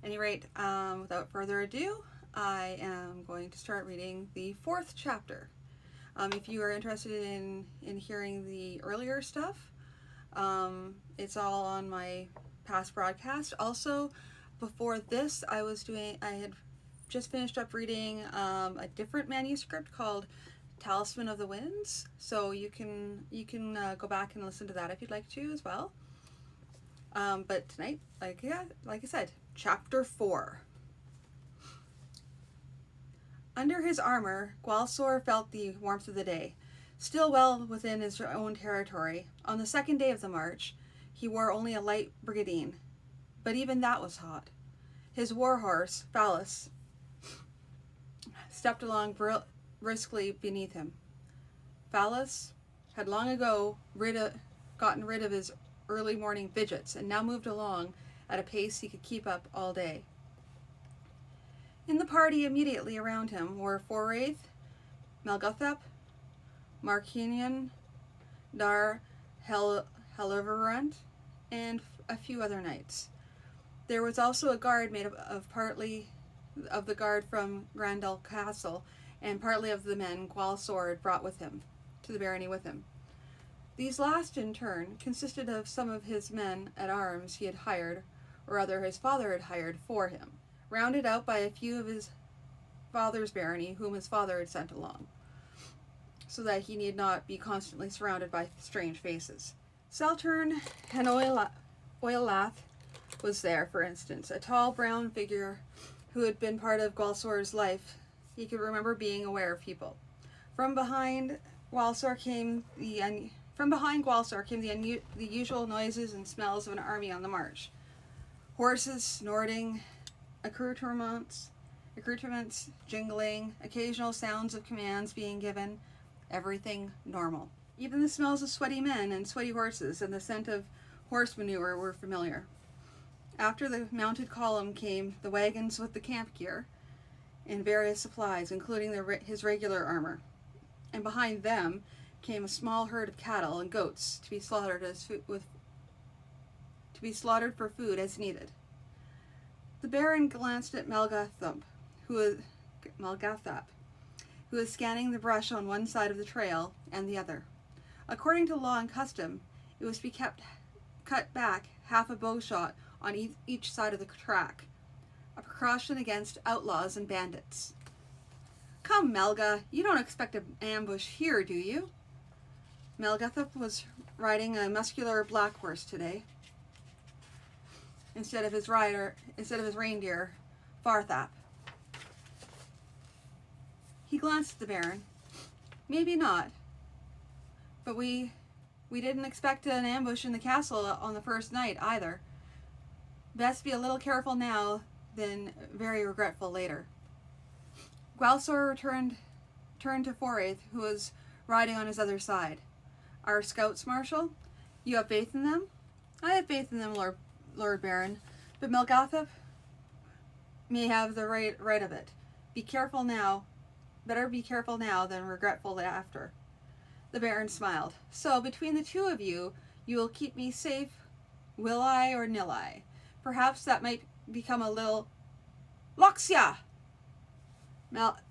any rate, without further ado, I am going to start reading the 4th chapter. If you are interested in hearing the earlier stuff, it's all on my past broadcast. Also, before this, I had just finished up reading a different manuscript called Talisman of the Winds. So you can go back and listen to that if you'd like to as well. But tonight, like I said, chapter 4. Under his armor, Gwalsor felt the warmth of the day. Still well within his own territory, on the 2nd day of the march, he wore only a light brigadine, but even that was hot. His war-horse, Phallus, stepped along briskly beneath him. Phallus had long ago gotten rid of his early morning fidgets and now moved along at a pace he could keep up all day. In the party immediately around him were Foraith, Melguthep, Markinian, Dar Heliverant, and a few other knights. There was also a guard made of partly of the guard from Grandel Castle and partly of the men Gwalsor had brought with him to the barony with him. These last, in turn, consisted of some of his men at arms he had hired, or rather his father had hired for him, rounded out by a few of his father's barony whom his father had sent along, so that he need not be constantly surrounded by strange faces. Saltern and Oilath was there, for instance, a tall brown figure who had been part of Gwalsor's life. He could remember being aware of people. From behind Gwalsor came the usual noises and smells of an army on the march. Horses snorting, accoutrements jingling, occasional sounds of commands being given, everything normal. Even the smells of sweaty men and sweaty horses and the scent of horse manure were familiar. After the mounted column came the wagons with the camp gear and various supplies, including his regular armor. And behind them came a small herd of cattle and goats to be slaughtered for food as needed. The Baron glanced at Melguthep, who was scanning the brush on one side of the trail and the other. According to law and custom, it was to be cut back half a bow shot on each side of the track, a precaution against outlaws and bandits. Come, Melga, you don't expect an ambush here, do you? Melguthep was riding a muscular black horse today, instead of his reindeer, Farthap. He glanced at the Baron. Maybe not, but we didn't expect an ambush in the castle on the first night either. Best be a little careful now than very regretful later. Gwalsor turned to Foraith, who was riding on his other side. Our scouts, Marshal? You have faith in them? I have faith in them, Lord Baron, but Melguthep may have the right of it. Be careful now. Better be careful now than regretful after. The Baron smiled. So, between the two of you, you will keep me safe, will I or nil I? Perhaps that might become a little... Loxia! Melguthep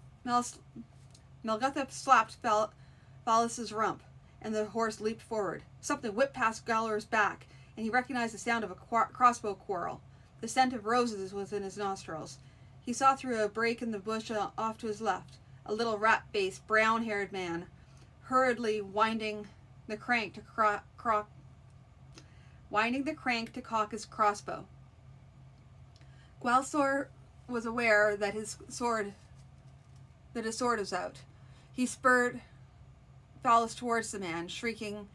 slapped Phallus's rump, and the horse leaped forward. Something whipped past Gowler's back, and he recognized the sound of a crossbow quarrel. The scent of roses was in his nostrils. He saw through a break in the bush off to his left a little rat-faced, brown-haired man, hurriedly winding the crank to cock his crossbow. Gwalsor was aware that his sword was out. He spurred Phallus towards the man, shrieking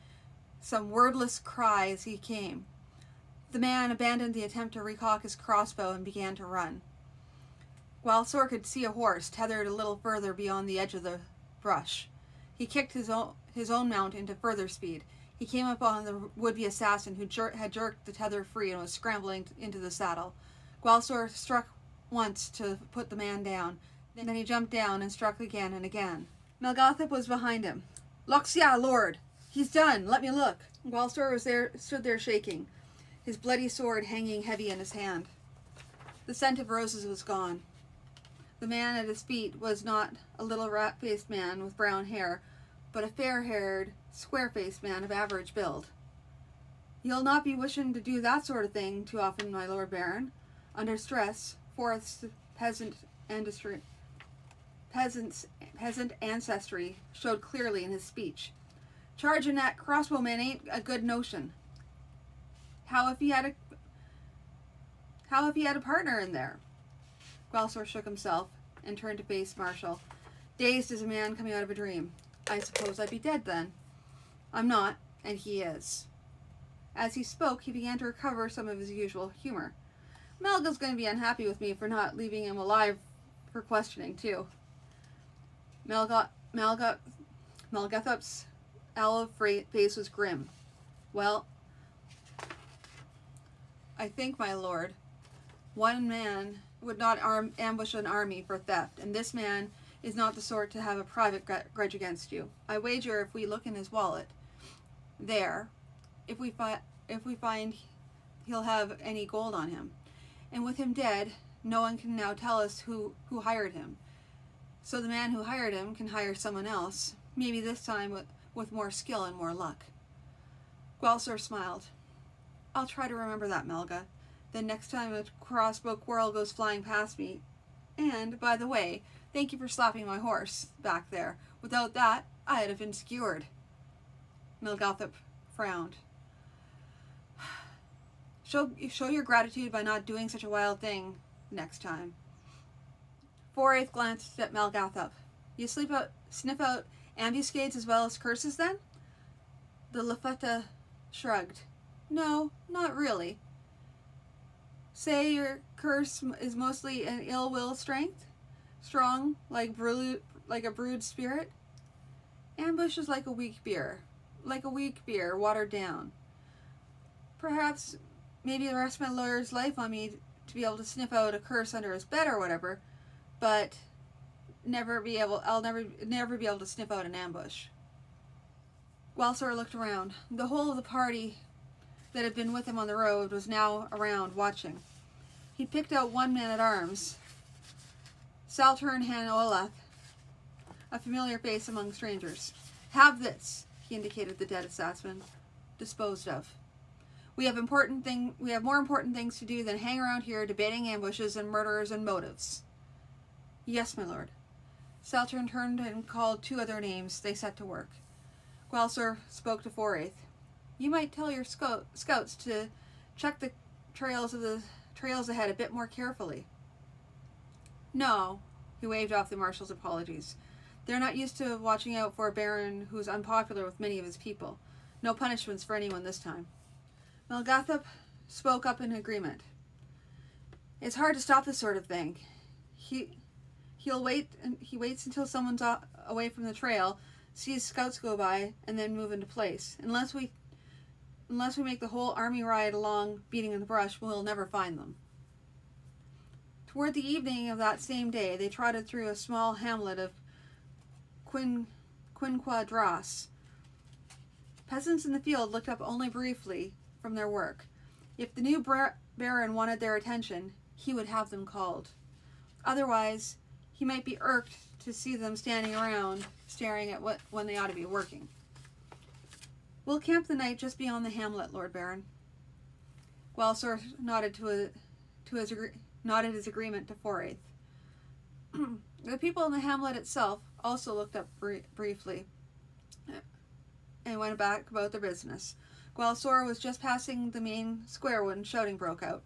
some wordless cry as he came. The man abandoned the attempt to recock his crossbow and began to run. Gwalsor could see a horse tethered a little further beyond the edge of the brush. He kicked his own mount into further speed. He came upon the would-be assassin who had jerked the tether free and was scrambling into the saddle. Gwalsor struck once to put the man down. Then he jumped down and struck again and again. Melguthep was behind him. Loxia, lord! He's done! Let me look! Gwalsor stood there shaking, his bloody sword hanging heavy in his hand. The scent of roses was gone. The man at his feet was not a little rat-faced man with brown hair, but a fair-haired, square-faced man of average build. You'll not be wishing to do that sort of thing too often, my Lord Baron. Under stress, Forth's peasant ancestry showed clearly in his speech. Charging that crossbowman ain't a good notion. How if he had a partner in there? Gwalsor shook himself and turned to face Marshall, dazed as a man coming out of a dream. I suppose I'd be dead then. I'm not, and he is. As he spoke, he began to recover some of his usual humor. Melga's going to be unhappy with me for not leaving him alive for questioning, too. Melgathop's olive face was grim. Well, I think, my lord, one man would not ambush an army for theft, and this man is not the sort to have a private grudge against you. I wager if we look in his wallet, there, if we find he'll have any gold on him. And with him dead, no one can now tell us who hired him. So the man who hired him can hire someone else, maybe this time with more skill and more luck. Gwalsor smiled. I'll try to remember that, Melga. Then next time a crossbow quarrel goes flying past me. And, by the way, thank you for slapping my horse back there. Without that, I'd have been skewered. Melgathop frowned. Show your gratitude by not doing such a wild thing next time. Forayth glanced at Melgathop. You sniff out ambuscades as well as curses, then? The Lafetta shrugged. No, not really. Say your curse is mostly an ill-will strength? Strong, like a brewed spirit? Ambush is like a weak beer. Like a weak beer, watered down. Perhaps, maybe the rest of my lawyer's life on me to be able to sniff out a curse under his bed or whatever, but I'll never be able to sniff out an ambush. Gwalsor looked around. The whole of the party that had been with him on the road was now around, watching. He picked out one man-at-arms, Saltern Han Olaf, a familiar face among strangers. Have this, he indicated the dead assassin, disposed of. We have more important things to do than hang around here debating ambushes and murderers and motives. Yes, my lord. Saltern turned and called two other names. They set to work. Gwalsor spoke to Forayth. You might tell your scouts to check the trails ahead a bit more carefully. No, he waved off the marshal's apologies. They're not used to watching out for a baron who's unpopular with many of his people. No punishments for anyone this time. Melgathop spoke up in agreement. It's hard to stop this sort of thing. He waits until someone's away from the trail, sees scouts go by, and then move into place. Unless we make the whole army ride along beating in the brush, we'll never find them. Toward the evening of that same day, they trotted through a small hamlet of Quinquadras. Peasants in the field looked up only briefly from their work. If the new baron wanted their attention, he would have them called. Otherwise, he might be irked to see them standing around staring at when they ought to be working. We'll camp the night just beyond the hamlet, Lord Baron. Gwalsor nodded his agreement to Forayth. The people in the hamlet itself also looked up briefly and went back about their business. Gwalsor was just passing the main square when shouting broke out.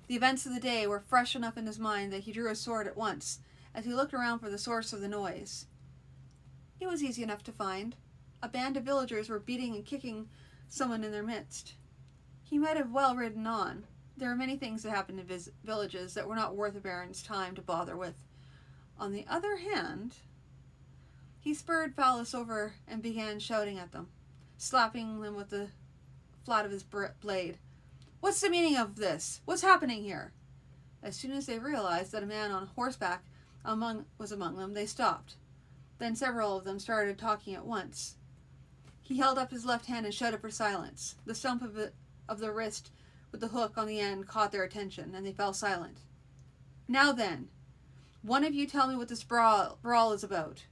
The events of the day were fresh enough in his mind that he drew his sword at once, as he looked around for the source of the noise. It was easy enough to find. A band of villagers were beating and kicking someone in their midst. He might have well ridden on. There are many things that happen in villages that were not worth a baron's time to bother with. On the other hand, he spurred Phallus over and began shouting at them, slapping them with the flat of his blade. What's the meaning of this? What's happening here? As soon as they realized that a man on horseback was among them, they stopped. Then several of them started talking at once. He held up his left hand and shouted for silence. The stump of the wrist with the hook on the end caught their attention, and they fell silent. Now then, one of you tell me what this brawl is about.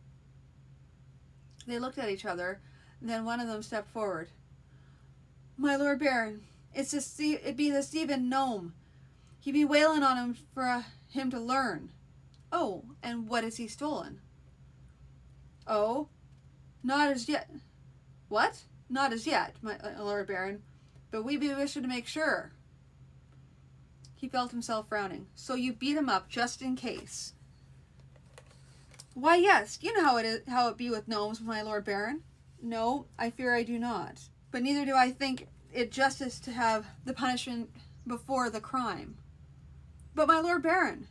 They looked at each other, then one of them stepped forward. My Lord Baron, it be the Stephen gnome. He be wailing on him for him to learn. Oh, and what has he stolen? Oh, not as yet. What? Not as yet, my Lord Baron, but we be wishing to make sure. He felt himself frowning. So you beat him up just in case. Why, yes, you know how it be with gnomes, my Lord Baron. No, I fear I do not. But neither do I think it justice to have the punishment before the crime. But my Lord Baron,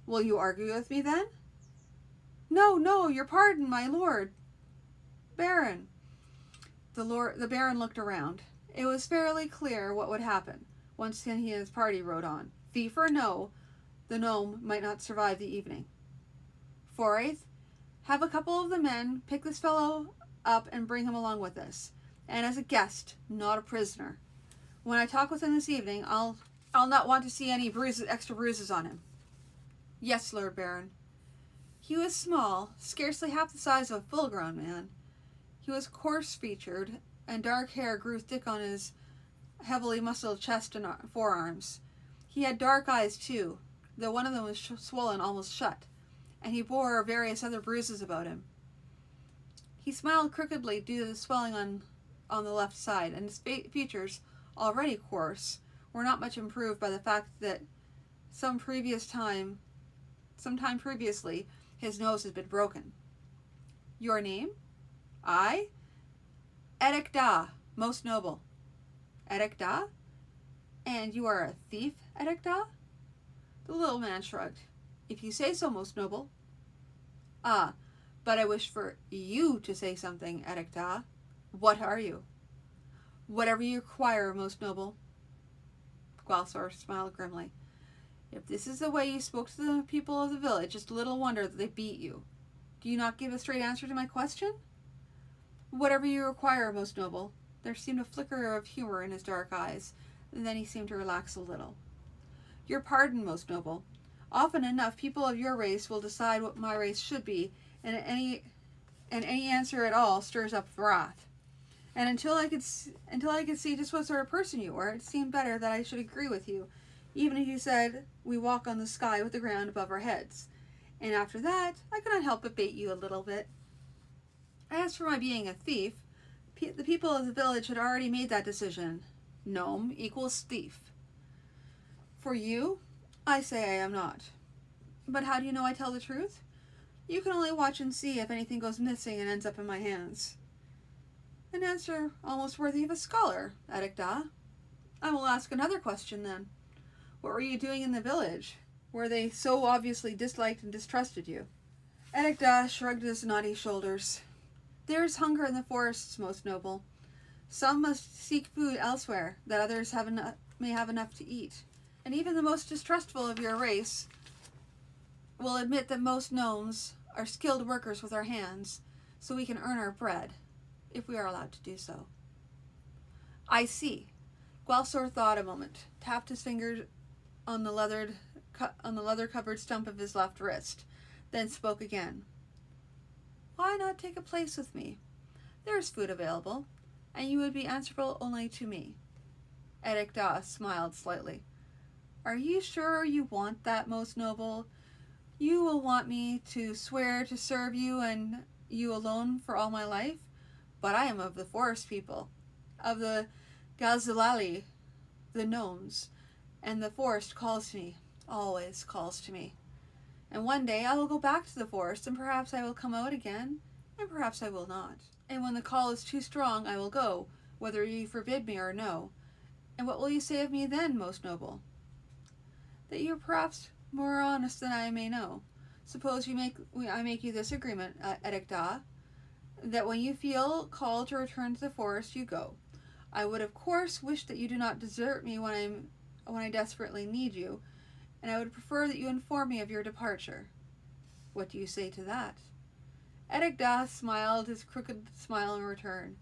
will you argue with me then? No, your pardon, my Lord Baron. The Baron looked around. It was fairly clear what would happen once he and his party rode on. Thief or no, the gnome might not survive the evening. Fourth, have a couple of the men pick this fellow up and bring him along with us, and as a guest, not a prisoner. When I talk with him this evening, I'll not want to see any extra bruises on him. Yes, Lord Baron. He was small, scarcely half the size of a full-grown man. He was coarse-featured, and dark hair grew thick on his heavily muscled chest and forearms. He had dark eyes, too, though one of them was swollen almost shut, and he bore various other bruises about him. He smiled crookedly due to the swelling on the left side, and his features, already coarse, were not much improved by the fact that some time previously his nose had been broken. Your name? I? Eddic Da, most noble. Eddic Da? And you are a thief, Eddic Da? The little man shrugged. If you say so, most noble. Ah, but I wish for you to say something, Eddic Da. What are you? Whatever you require, most noble. Gwalsor smiled grimly. If this is the way you spoke to the people of the village, it's little wonder that they beat you. Do you not give a straight answer to my question? Whatever you require, most noble. There seemed a flicker of humor in his dark eyes, and then he seemed to relax a little. Your pardon, most noble. Often enough, people of your race will decide what my race should be, and any answer at all stirs up wrath. And until I could see just what sort of person you were, it seemed better that I should agree with you, even if you said we walk on the sky with the ground above our heads. And after that, I could not help but bait you a little bit. As for my being a thief, the people of the village had already made that decision. Gnome equals thief. For you, I say I am not. But how do you know I tell the truth? You can only watch and see if anything goes missing and ends up in my hands. An answer almost worthy of a scholar, Eddic Da. I will ask another question then. What were you doing in the village, where they so obviously disliked and distrusted you? Eddic Da shrugged his knotty shoulders. There is hunger in the forests, most noble. Some must seek food elsewhere, that others may have enough to eat. And even the most distrustful of your race will admit that most gnomes are skilled workers with our hands, so we can earn our bread, if we are allowed to do so. I see. Gwalsor thought a moment, tapped his fingers on the leather-covered stump of his left wrist, then spoke again. Why not take a place with me? There is food available, and you would be answerable only to me. Eddic Da smiled slightly. Are you sure you want that, most noble? You will want me to swear to serve you and you alone for all my life? But I am of the forest people, of the Gazilali, the gnomes, and the forest calls to me, always calls to me. And one day I will go back to the forest, and perhaps I will come out again, and perhaps I will not. And when the call is too strong, I will go, whether you forbid me or no. And what will you say of me then, most noble? That you are perhaps more honest than I may know. Suppose I make you this agreement, Eddic Da, that when you feel called to return to the forest, you go. I would of course wish that you do not desert me when I desperately need you, and I would prefer that you inform me of your departure. What do you say to that? Eddic Da smiled his crooked smile in return.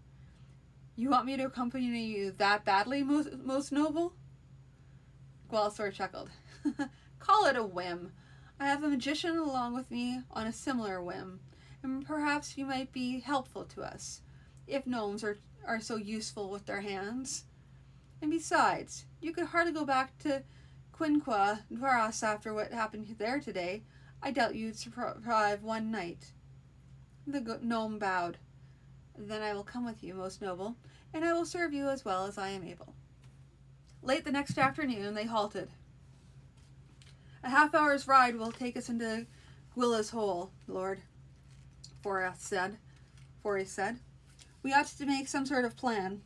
You want me to accompany you that badly, most noble? Gwalsor chuckled. Call it a whim. I have a magician along with me on a similar whim, and perhaps you might be helpful to us, if gnomes are so useful with their hands. And besides, you could hardly go back to Quinqua Dwaras after what happened there today. I doubt you'd survive one night. The gnome bowed. Then I will come with you, most noble, and I will serve you as well as I am able. Late the next afternoon, they halted. A half-hour's ride will take us into Gwilla's Hole, Lord, Forrest said. We ought to make some sort of plan.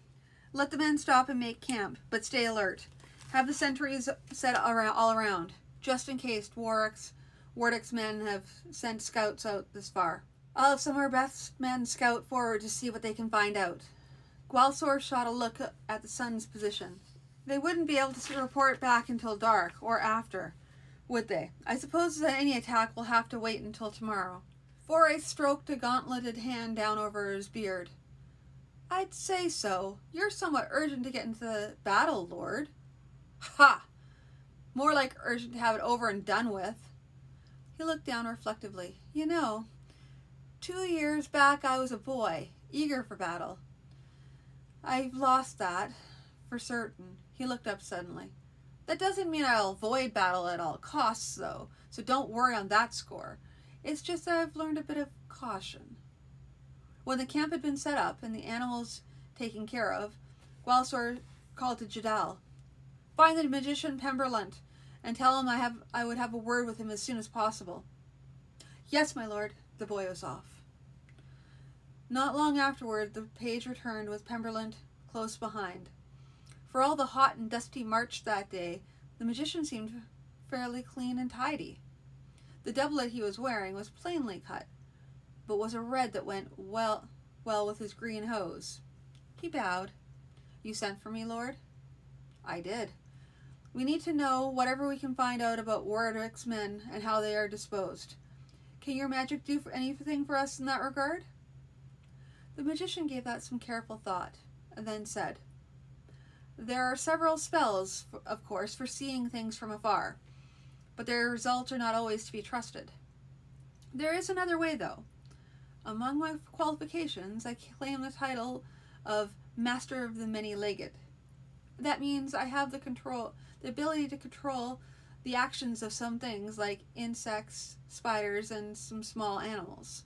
Let the men stop and make camp, but stay alert. Have the sentries set all around, just in case Warwick's men have sent scouts out this far. I'll have some of our best men scout forward to see what they can find out. Gwalsor shot a look at the sun's position. They wouldn't be able to report back until dark, or after, would they? I suppose that any attack will have to wait until tomorrow. Foray stroked a gauntleted hand down over his beard. I'd say so. You're somewhat urgent to get into the battle, Lord. Ha! More like urgent to have it over and done with. He looked down reflectively. 2 years back I was a boy, eager for battle. I've lost that, for certain. He looked up suddenly. That doesn't mean I'll avoid battle at all costs, though, so don't worry on that score. It's just that I've learned a bit of caution. When the camp had been set up and the animals taken care of, Gwalsor called to Jadal. Find the magician Pemberlunt, and tell him I would have a word with him as soon as possible. Yes, my lord. The boy was off. Not long afterward, the page returned with Pemberlunt close behind. For all the hot and dusty march that day, the magician seemed fairly clean and tidy. The doublet he was wearing was plainly cut, but was a red that went well with his green hose. He bowed. You sent for me, Lord? I did. We need to know whatever we can find out about Warwick's men and how they are disposed. Can your magic do anything for us in that regard? The magician gave that some careful thought, and then said, There are several spells, of course, for seeing things from afar, but their results are not always to be trusted. There is another way, though. Among my qualifications, I claim the title of Master of the Many-Legged. That means I have the ability to control the actions of some things like insects, spiders, and some small animals.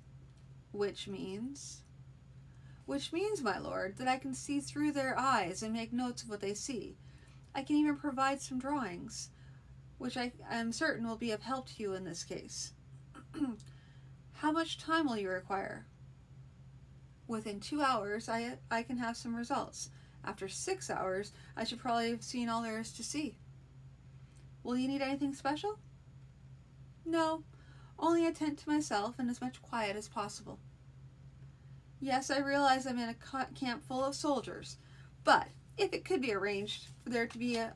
Which means, my lord, that I can see through their eyes and make notes of what they see. I can even provide some drawings, which I am certain will be of help to you in this case. How much time will you require? Within 2 hours, I can have some results. After 6 hours, I should probably have seen all there is to see. Will you need anything special? No, only a tent to myself and as much quiet as possible. Yes, I realize I'm in a camp full of soldiers, but if it could be arranged for there to be a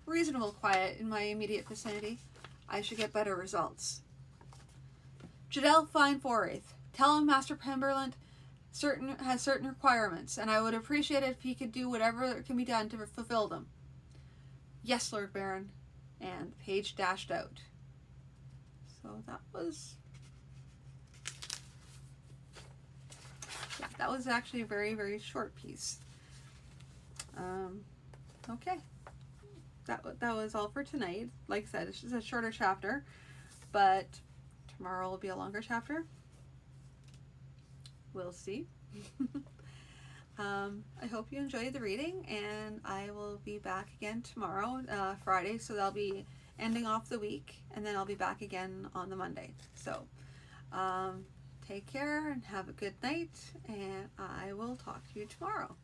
reasonable quiet in my immediate vicinity, I should get better results. Jadal Fine Foraith, tell him Master Pemberlunt has certain requirements, and I would appreciate it if he could do whatever can be done to fulfill them. Yes, Lord Baron. And the page dashed out. So that was actually a very, very short piece. Okay. That was all for tonight. Like I said, it's just a shorter chapter, but tomorrow will be a longer chapter. We'll see. I hope you enjoyed the reading, and I will be back again tomorrow, Friday, so that'll be ending off the week, and then I'll be back again on the Monday. So, take care and have a good night, and I will talk to you tomorrow.